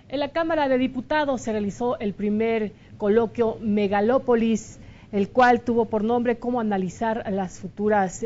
En la Cámara de Diputados se realizó el primer coloquio Megalópolis, el cual tuvo por nombre Cómo analizar las futuras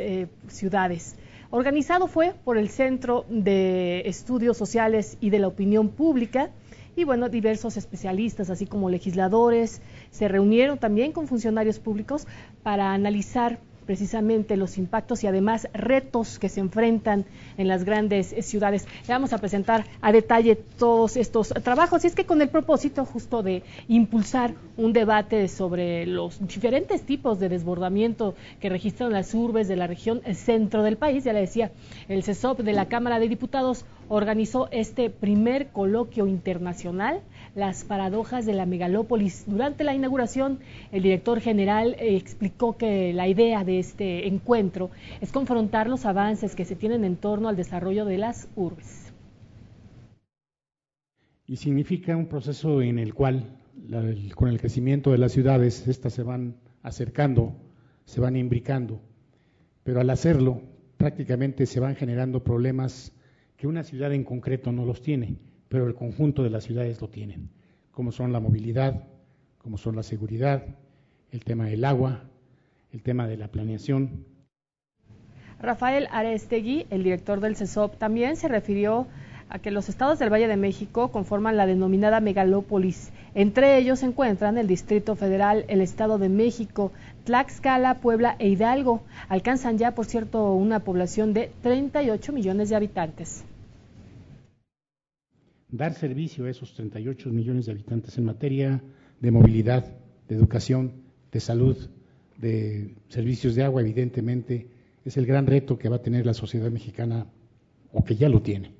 ciudades. Organizado fue por el Centro de Estudios Sociales y de la Opinión Pública, y bueno, diversos especialistas, así como legisladores, se reunieron también con funcionarios públicos para analizar precisamente los impactos y además retos que se enfrentan en las grandes ciudades. Le vamos a presentar a detalle todos estos trabajos, y es que con el propósito justo de impulsar un debate sobre los diferentes tipos de desbordamiento que registran las urbes de la región centro del país. Ya le decía, el CESOP de la Cámara de Diputados organizó este primer coloquio internacional, Las paradojas de la megalópolis. Durante la inauguración, el director general explicó que la idea de este encuentro es confrontar los avances que se tienen en torno al desarrollo de las urbes. Y significa un proceso en el cual, con el crecimiento de las ciudades, estas se van acercando, se van imbricando, pero al hacerlo, prácticamente se van generando problemas que una ciudad en concreto no los tiene, pero el conjunto de las ciudades lo tienen, como son la movilidad, como son la seguridad, el tema del agua, el tema de la planeación. Rafael Arestegui, el director del CESOP, también se refirió a que los estados del Valle de México conforman la denominada megalópolis. Entre ellos se encuentran el Distrito Federal, el Estado de México, Tlaxcala, Puebla e Hidalgo. Alcanzan ya, por cierto, una población de 38 millones de habitantes. Dar servicio a esos 38 millones de habitantes en materia de movilidad, de educación, de salud, de servicios de agua, evidentemente, es el gran reto que va a tener la sociedad mexicana, o que ya lo tiene.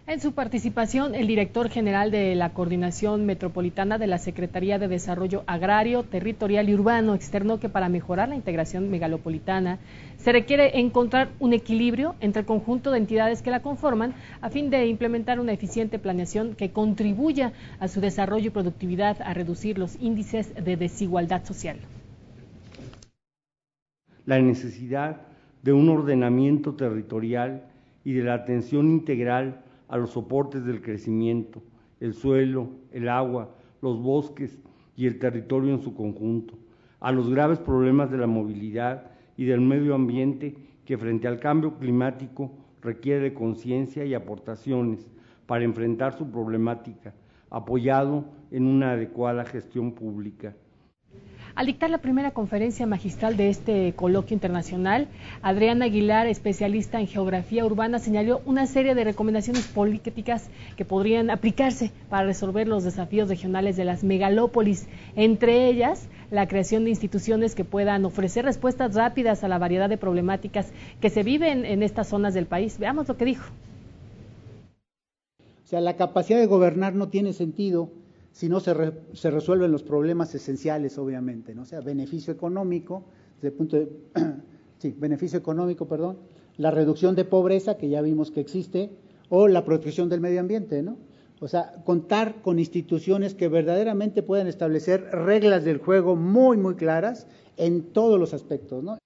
En su participación, el director general de la Coordinación Metropolitana de la Secretaría de Desarrollo Agrario, Territorial y Urbano externó que para mejorar la integración megalopolitana se requiere encontrar un equilibrio entre el conjunto de entidades que la conforman a fin de implementar una eficiente planeación que contribuya a su desarrollo y productividad, a reducir los índices de desigualdad social. La necesidad de un ordenamiento territorial y de la atención integral a los soportes del crecimiento, el suelo, el agua, los bosques y el territorio en su conjunto, a los graves problemas de la movilidad y del medio ambiente que frente al cambio climático requiere de conciencia y aportaciones para enfrentar su problemática, apoyado en una adecuada gestión pública. Al dictar la primera conferencia magistral de este coloquio internacional, Adrián Aguilar, especialista en geografía urbana, señaló una serie de recomendaciones políticas que podrían aplicarse para resolver los desafíos regionales de las megalópolis, entre ellas la creación de instituciones que puedan ofrecer respuestas rápidas a la variedad de problemáticas que se viven en estas zonas del país. Veamos lo que dijo. O sea, la capacidad de gobernar no tiene sentido si no se resuelven los problemas esenciales, obviamente, ¿no? O sea, beneficio económico, desde el punto de, beneficio económico, la reducción de pobreza, que ya vimos que existe, o la protección del medio ambiente, ¿no? O sea, contar con instituciones que verdaderamente puedan establecer reglas del juego muy, muy claras en todos los aspectos, ¿no?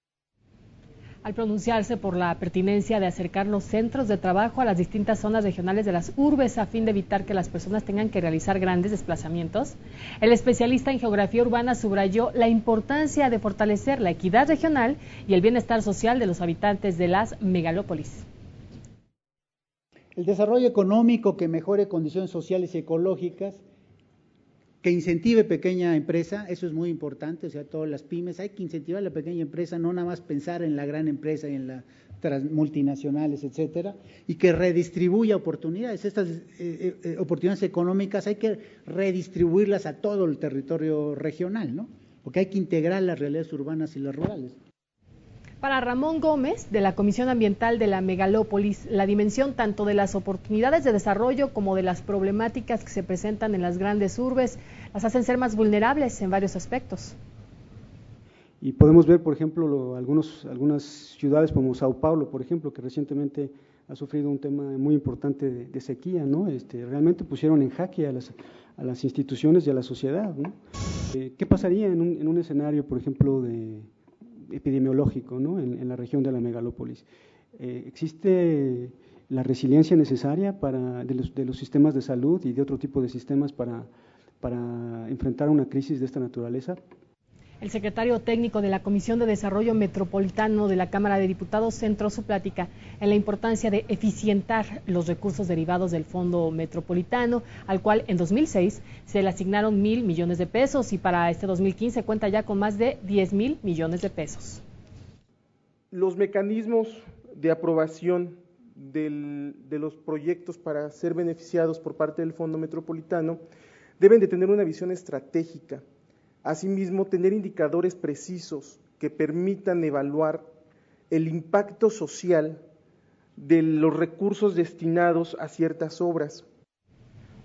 Al pronunciarse por la pertinencia de acercar los centros de trabajo a las distintas zonas regionales de las urbes a fin de evitar que las personas tengan que realizar grandes desplazamientos, el especialista en geografía urbana subrayó la importancia de fortalecer la equidad regional y el bienestar social de los habitantes de las megalópolis. El desarrollo económico que mejore condiciones sociales y ecológicas, que incentive pequeña empresa, eso es muy importante, o sea, todas las pymes, hay que incentivar a la pequeña empresa, no nada más pensar en la gran empresa y en las multinacionales, etcétera, y que redistribuya oportunidades. Estas oportunidades económicas hay que redistribuirlas a todo el territorio regional, ¿no? Porque hay que integrar las realidades urbanas y las rurales. Para Ramón Gómez, de la Comisión Ambiental de la Megalópolis, la dimensión tanto de las oportunidades de desarrollo como de las problemáticas que se presentan en las grandes urbes las hacen ser más vulnerables en varios aspectos. Y podemos ver, por ejemplo, algunas ciudades como Sao Paulo, por ejemplo, que recientemente ha sufrido un tema muy importante de sequía, ¿no? Realmente pusieron en jaque a las instituciones y a la sociedad, ¿no? ¿Qué pasaría en un escenario, por ejemplo, epidemiológico, ¿no? En la región de la megalópolis? Existe la resiliencia necesaria de los sistemas de salud y de otro tipo de sistemas para enfrentar una crisis de esta naturaleza. El secretario técnico de la Comisión de Desarrollo Metropolitano de la Cámara de Diputados centró su plática en la importancia de eficientar los recursos derivados del Fondo Metropolitano, al cual en 2006 se le asignaron 1,000 millones de pesos y para este 2015 cuenta ya con más de 10,000 millones de pesos. Los mecanismos de aprobación de los proyectos para ser beneficiados por parte del Fondo Metropolitano deben de tener una visión estratégica. Asimismo, tener indicadores precisos que permitan evaluar el impacto social de los recursos destinados a ciertas obras.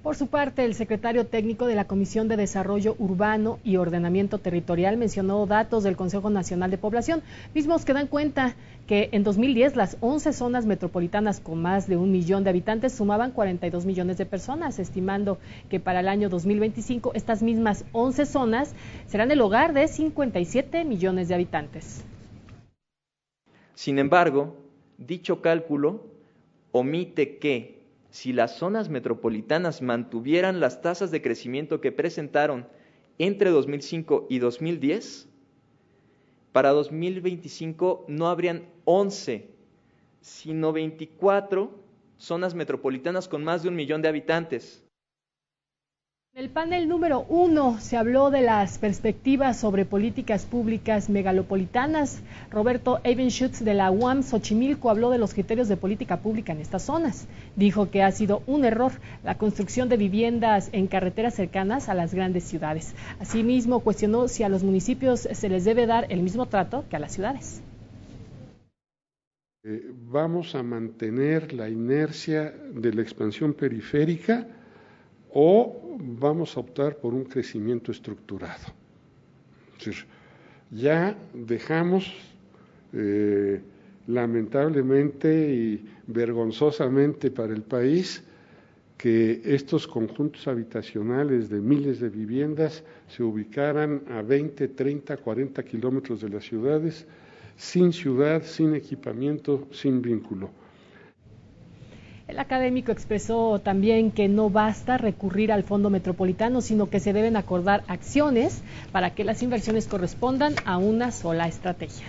Por su parte, el secretario técnico de la Comisión de Desarrollo Urbano y Ordenamiento Territorial mencionó datos del Consejo Nacional de Población, mismos que dan cuenta que en 2010 las 11 zonas metropolitanas con más de 1 millón de habitantes sumaban 42 millones de personas, estimando que para el año 2025 estas mismas 11 zonas serán el hogar de 57 millones de habitantes. Sin embargo, dicho cálculo omite que si las zonas metropolitanas mantuvieran las tasas de crecimiento que presentaron entre 2005 y 2010, para 2025 no habrían 11, sino 24 zonas metropolitanas con más de 1 millón de habitantes. En el panel número 1 se habló de las perspectivas sobre políticas públicas megalopolitanas. Roberto Evenschutz de la UAM Xochimilco habló de los criterios de política pública en estas zonas. Dijo que ha sido un error la construcción de viviendas en carreteras cercanas a las grandes ciudades. Asimismo, cuestionó si a los municipios se les debe dar el mismo trato que a las ciudades. Vamos a mantener la inercia de la expansión periférica o vamos a optar por un crecimiento estructurado. Es decir, ya dejamos lamentablemente y vergonzosamente para el país que estos conjuntos habitacionales de miles de viviendas se ubicaran a 20, 30, 40 kilómetros de las ciudades, sin ciudad, sin equipamiento, sin vínculo. El académico expresó también que no basta recurrir al Fondo Metropolitano, sino que se deben acordar acciones para que las inversiones correspondan a una sola estrategia.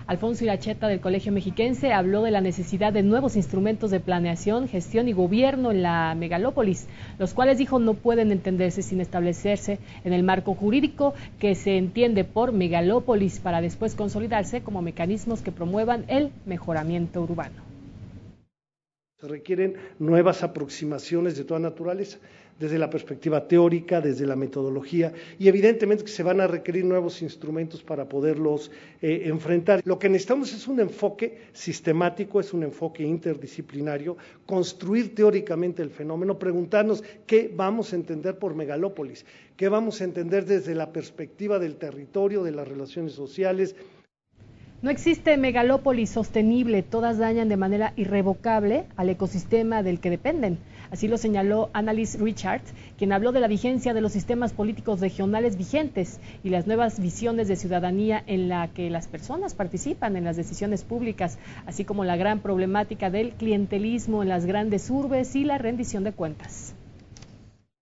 Alfonso Iracheta del Colegio Mexiquense habló de la necesidad de nuevos instrumentos de planeación, gestión y gobierno en la megalópolis, los cuales dijo no pueden entenderse sin establecerse en el marco jurídico que se entiende por megalópolis para después consolidarse como mecanismos que promuevan el mejoramiento urbano. Se requieren nuevas aproximaciones de toda naturaleza, desde la perspectiva teórica, desde la metodología, y evidentemente que se van a requerir nuevos instrumentos para poderlos enfrentar. Lo que necesitamos es un enfoque sistemático, es un enfoque interdisciplinario, construir teóricamente el fenómeno, preguntarnos qué vamos a entender por megalópolis, qué vamos a entender desde la perspectiva del territorio, de las relaciones sociales. No existe megalópolis sostenible, todas dañan de manera irrevocable al ecosistema del que dependen. Así lo señaló Annalise Richards, quien habló de la vigencia de los sistemas políticos regionales vigentes y las nuevas visiones de ciudadanía en la que las personas participan en las decisiones públicas, así como la gran problemática del clientelismo en las grandes urbes y la rendición de cuentas.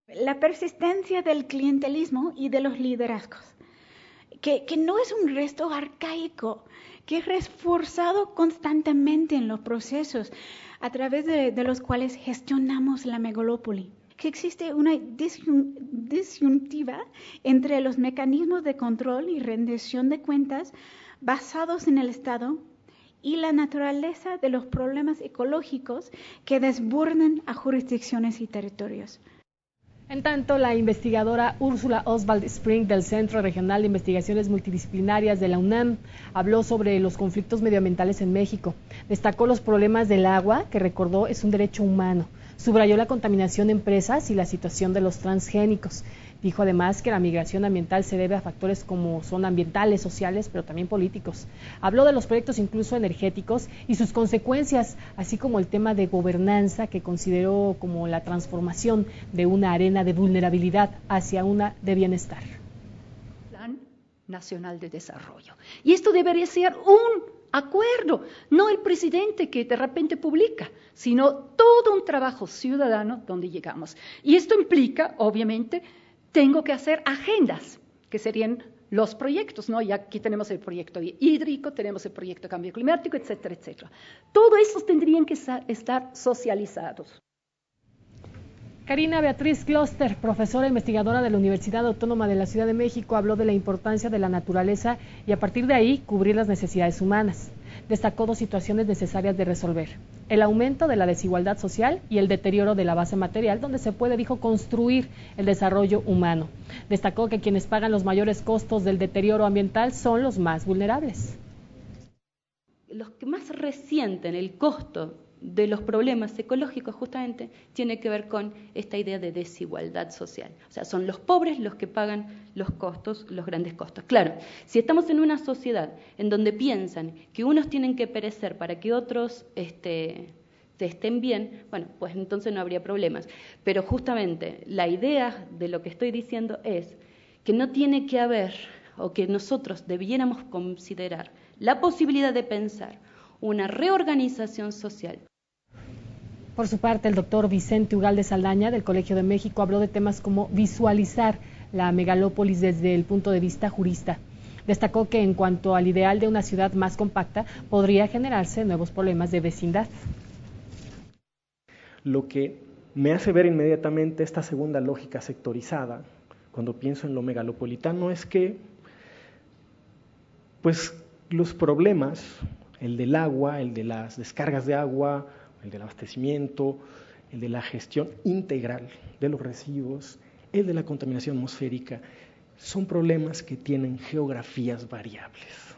La persistencia del clientelismo y de los liderazgos, que no es un resto arcaico, que es reforzado constantemente en los procesos a través de los cuales gestionamos la megalópoli. Que existe una disyuntiva entre los mecanismos de control y rendición de cuentas basados en el Estado y la naturaleza de los problemas ecológicos que desbordan a jurisdicciones y territorios. En tanto, la investigadora Úrsula Oswald Spring del Centro Regional de Investigaciones Multidisciplinarias de la UNAM habló sobre los conflictos medioambientales en México. Destacó los problemas del agua, que recordó es un derecho humano. Subrayó la contaminación de empresas y la situación de los transgénicos. Dijo además que la migración ambiental se debe a factores como son ambientales, sociales, pero también políticos. Habló de los proyectos incluso energéticos y sus consecuencias, así como el tema de gobernanza que consideró como la transformación de una arena de vulnerabilidad hacia una de bienestar. Plan Nacional de Desarrollo. Y esto debería ser un acuerdo, no el presidente que de repente publica, sino todo un trabajo ciudadano donde llegamos. Y esto implica, obviamente, tengo que hacer agendas, que serían los proyectos, ¿no? Y aquí tenemos el proyecto hídrico, tenemos el proyecto de cambio climático, etcétera, etcétera. Todo eso tendrían que estar socializados. Karina Beatriz Kloster, profesora e investigadora de la Universidad Autónoma de la Ciudad de México, habló de la importancia de la naturaleza y a partir de ahí cubrir las necesidades humanas. Destacó dos situaciones necesarias de resolver: el aumento de la desigualdad social y el deterioro de la base material, donde se puede, dijo, construir el desarrollo humano. Destacó que quienes pagan los mayores costos del deterioro ambiental son los más vulnerables. Los que más resienten el costo de los problemas ecológicos justamente tiene que ver con esta idea de desigualdad social. O sea, son los pobres los que pagan los costos, los grandes costos. Claro, si estamos en una sociedad en donde piensan que unos tienen que perecer para que otros estén bien, bueno, pues entonces no habría problemas. Pero justamente la idea de lo que estoy diciendo es que no tiene que haber, o que nosotros debiéramos considerar la posibilidad de pensar una reorganización social. Por su parte, el doctor Vicente Ugalde Saldaña, del Colegio de México, habló de temas como visualizar la megalópolis desde el punto de vista jurista. Destacó que en cuanto al ideal de una ciudad más compacta, podría generarse nuevos problemas de vecindad. Lo que me hace ver inmediatamente esta segunda lógica sectorizada, cuando pienso en lo megalopolitano, es que pues los problemas, el del agua, el de las descargas de agua, el del abastecimiento, el de la gestión integral de los residuos, el de la contaminación atmosférica, son problemas que tienen geografías variables.